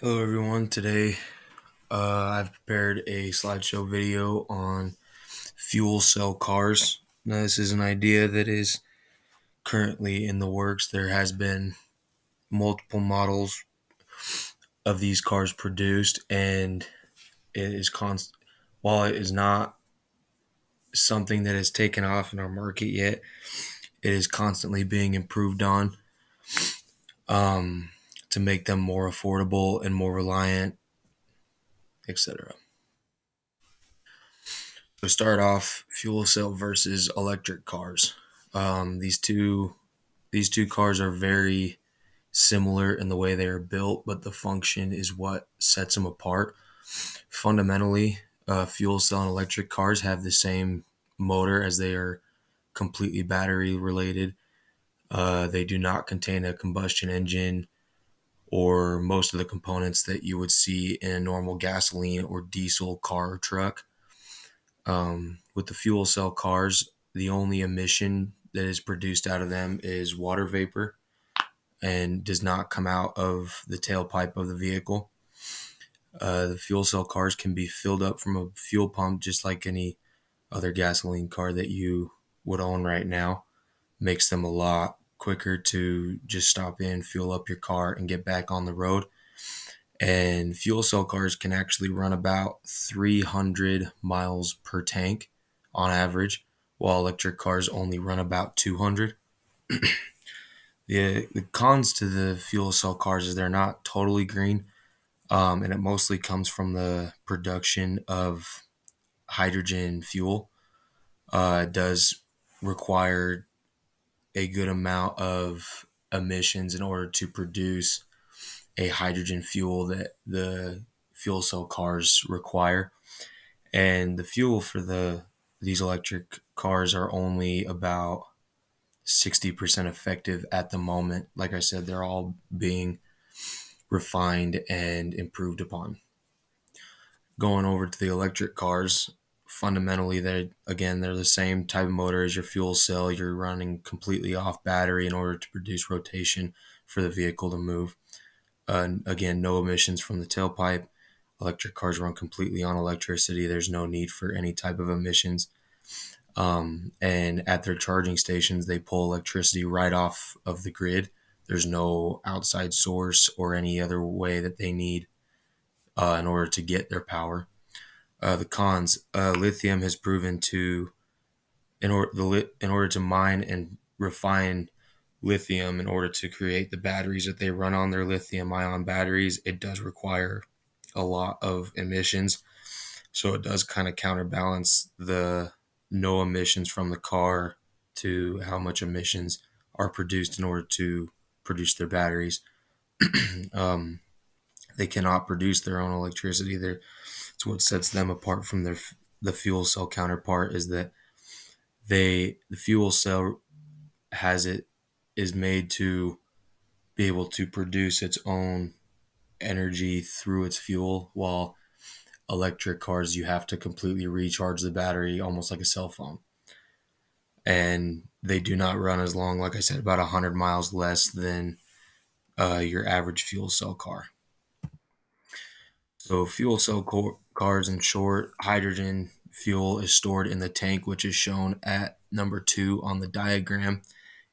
Hello everyone. Today I've prepared a slideshow video on fuel cell cars. Now this is an idea that is currently in the works. There has been multiple models of these cars produced, and it is while it is not something that has taken off in our market yet, it is constantly being improved on um, to make them more affordable and more reliant, etc. To start off, fuel cell versus electric cars. Um, these two these two cars are very similar in the way they are built, but the function is what sets them apart. Fundamentally, fuel cell and electric cars have the same motor, as they are completely battery related. They do not contain a combustion engine or most of the components that you would see in a normal gasoline or diesel car or truck. With the fuel cell cars, the only emission that is produced out of them is water vapor and does not come out of the tailpipe of the vehicle. The fuel cell cars can be filled up from a fuel pump just like any other gasoline car that you would own right now. Makes them a lot quicker to just stop in, fuel up your car, and get back on the road. And fuel cell cars can actually run about 300 miles per tank on average, while electric cars only run about 200. The cons to the fuel cell cars is they're not totally green, and it mostly comes from the production of hydrogen fuel. It does require a good amount of emissions in order to produce a hydrogen fuel that the fuel cell cars require. And the fuel for these electric cars are only about 60% effective at the moment. Like I said, they're all being refined and improved upon. Going over to the electric cars, fundamentally they're the same type of motor as your fuel cell. You're running completely off battery in order to produce rotation for the vehicle to move. Again, no emissions from the tailpipe. Electric cars run completely on electricity. There's no need for any type of emissions. And at their charging stations, they pull electricity right off of the grid. There's no outside source or any other way that they need in order to get their power. The cons: lithium has proven to in order to mine and refine lithium in order to create the batteries that they run on their lithium ion batteries. It does require a lot of emissions, so it does kind of counterbalance the no emissions from the car to how much emissions are produced in order to produce their batteries. um, they cannot produce their own electricity. It's what sets them apart from the fuel cell counterpart, is that the fuel cell has it is made to be able to produce its own energy through its fuel, while electric cars, you have to completely recharge the battery almost like a cell phone. And they do not run as long, like I said, about 100 miles less than your average fuel cell car. So, fuel cell cars, in short, hydrogen fuel is stored in the tank, which is shown at number 2 on the diagram,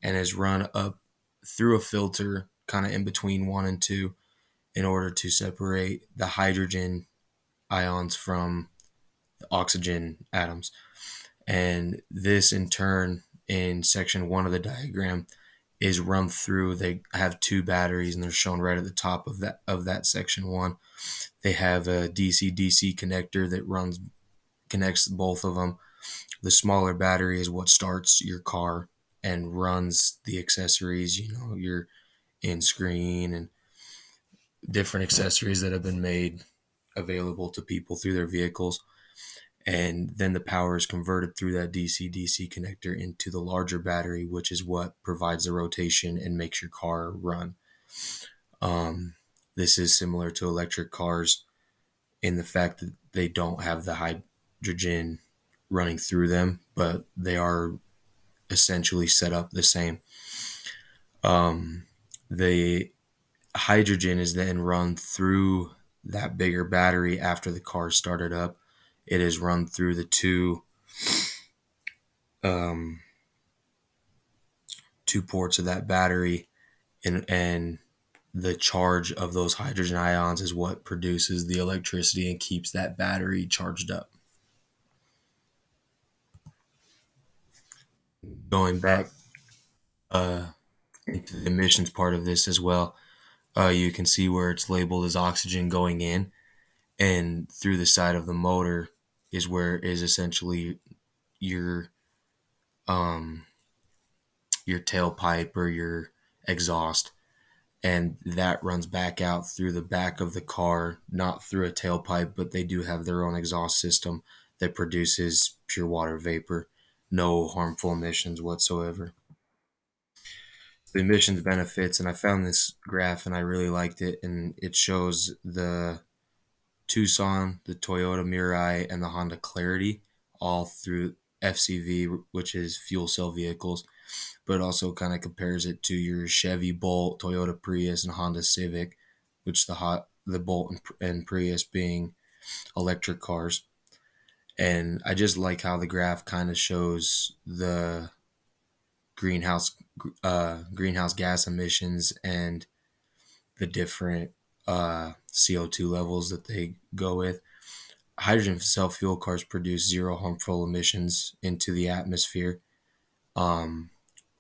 and is run up through a filter kind of in between 1 and 2 in order to separate the hydrogen ions from the oxygen atoms. And this, in turn, in section 1 of the diagram, is run through. They have two batteries, and they're shown right at the top of that section 1. They have a DC-DC connector that connects both of them. The smaller battery is what starts your car and runs the accessories, your in screen and different accessories that have been made available to people through their vehicles. And then the power is converted through that DC-DC connector into the larger battery, which is what provides the rotation and makes your car run. This is similar to electric cars in the fact that they don't have the hydrogen running through them, but they are essentially set up the same. The hydrogen is then run through that bigger battery after the car started up. It is run through the um, two ports of that battery, and the charge of those hydrogen ions is what produces the electricity and keeps that battery charged up. Going back into the emissions part of this as well, you can see where it's labeled as oxygen going in, and through the side of the motor is essentially your um, your tailpipe or your exhaust, and that runs back out through the back of the car, not through a tailpipe, but they do have their own exhaust system that produces pure water vapor, no harmful emissions whatsoever. The emissions benefits, and I found this graph and I really liked it, and it shows the Tucson, the Toyota Mirai, and the Honda Clarity all through FCV, which is fuel cell vehicles, but it also kind of compares it to your Chevy Bolt, Toyota Prius, and Honda Civic, which the Bolt and Prius being electric cars. And I just like how the graph kind of shows the greenhouse greenhouse gas emissions and the different CO2 levels that they go with. Hydrogen cell fuel cars produce zero harmful emissions into the atmosphere. Um,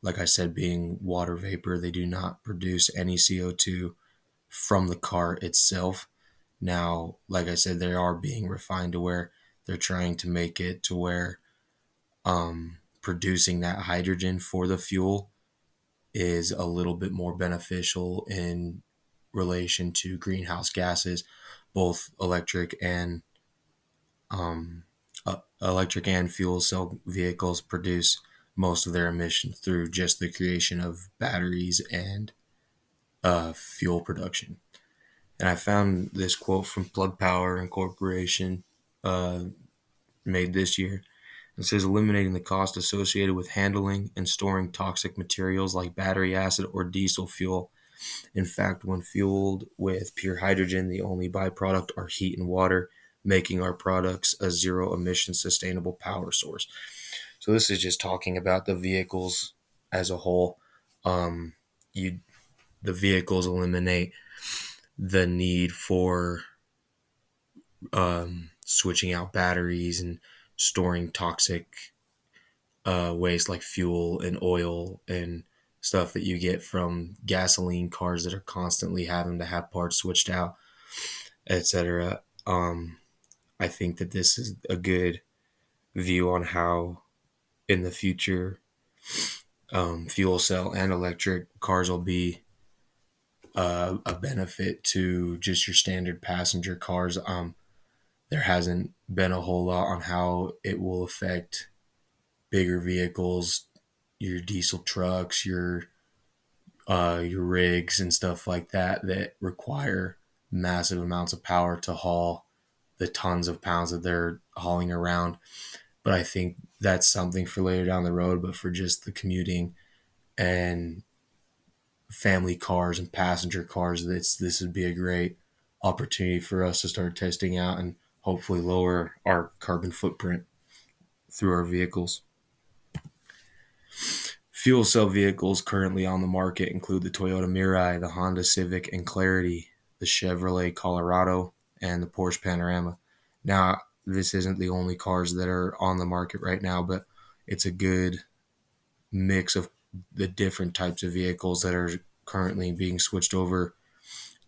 like I said, being water vapor, they do not produce any CO2 from the car itself. Now, like I said, they are being refined to where they're trying to make it to where producing that hydrogen for the fuel is a little bit more beneficial in relation to greenhouse gases. Both um, electric and fuel cell vehicles produce most of their emissions through just the creation of batteries and fuel production. And I found this quote from Plug Power Incorporation uh, made this year. It says eliminating the cost associated with handling and storing toxic materials like battery acid or diesel fuel. In fact, when fueled with pure hydrogen, the only byproduct are heat and water, making our products a zero emission sustainable power source. So this is just talking about the vehicles as a whole. Um, you the vehicles eliminate the need for switching out batteries and storing toxic waste like fuel and oil and stuff that you get from gasoline cars that are constantly having to have parts switched out, etc. I think that this is a good view on how in the future fuel cell and electric cars will be a benefit to just your standard passenger cars. There hasn't been a whole lot on how it will affect bigger vehicles, your diesel trucks, your rigs and stuff like that that require massive amounts of power to haul the tons of pounds that they're hauling around. But I think that's something for later down the road. But for just the commuting and family cars and passenger cars, this would be a great opportunity for us to start testing out and hopefully lower our carbon footprint through our vehicles. Fuel cell vehicles currently on the market include the Toyota Mirai, the Honda Civic and Clarity, the Chevrolet Colorado, and the Porsche Panamera. Now, this isn't the only cars that are on the market right now, but it's a good mix of the different types of vehicles that are currently being switched over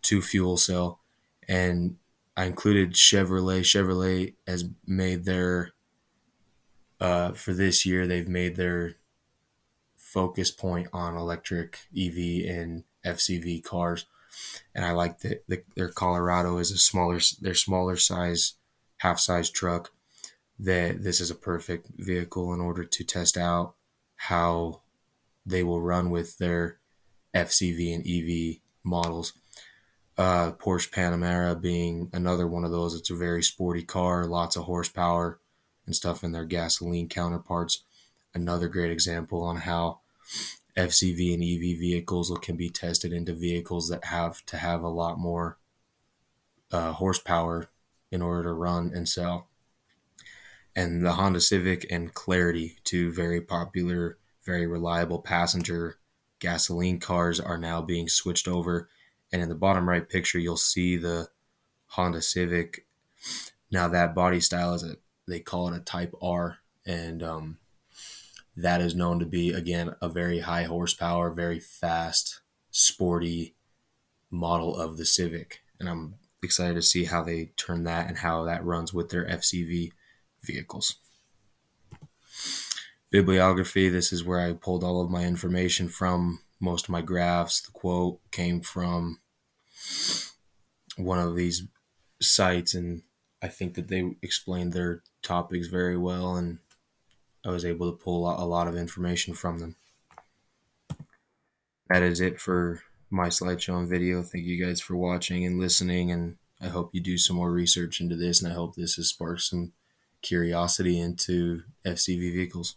to fuel cell. And I included Chevrolet. Chevrolet has made their, for this year, they've made their focus point on electric EV and FCV cars. And I like that their Colorado is their smaller size, half size truck. That this is a perfect vehicle in order to test out how they will run with their FCV and EV models. Porsche Panamera being another one of those. It's a very sporty car, lots of horsepower and stuff in their gasoline counterparts. Another great example on how FCV and EV vehicles can be tested into vehicles that have to have a lot more horsepower in order to run and sell. And the Honda Civic and Clarity, two very popular, very reliable passenger gasoline cars, are now being switched over. And in the bottom right picture, you'll see the Honda Civic. Now that body style they call it a Type R, and that is known to be, again, a very high horsepower, very fast, sporty model of the Civic. And I'm excited to see how they turn that and how that runs with their FCV vehicles. Bibliography, this is where I pulled all of my information from. Most of my graphs, the quote came from one of these sites, and I think that they explained their topics very well, and I was able to pull a lot of information from them. That is it for my slideshow and video. Thank you guys for watching and listening, and I hope you do some more research into this, and I hope this has sparked some curiosity into FCV vehicles.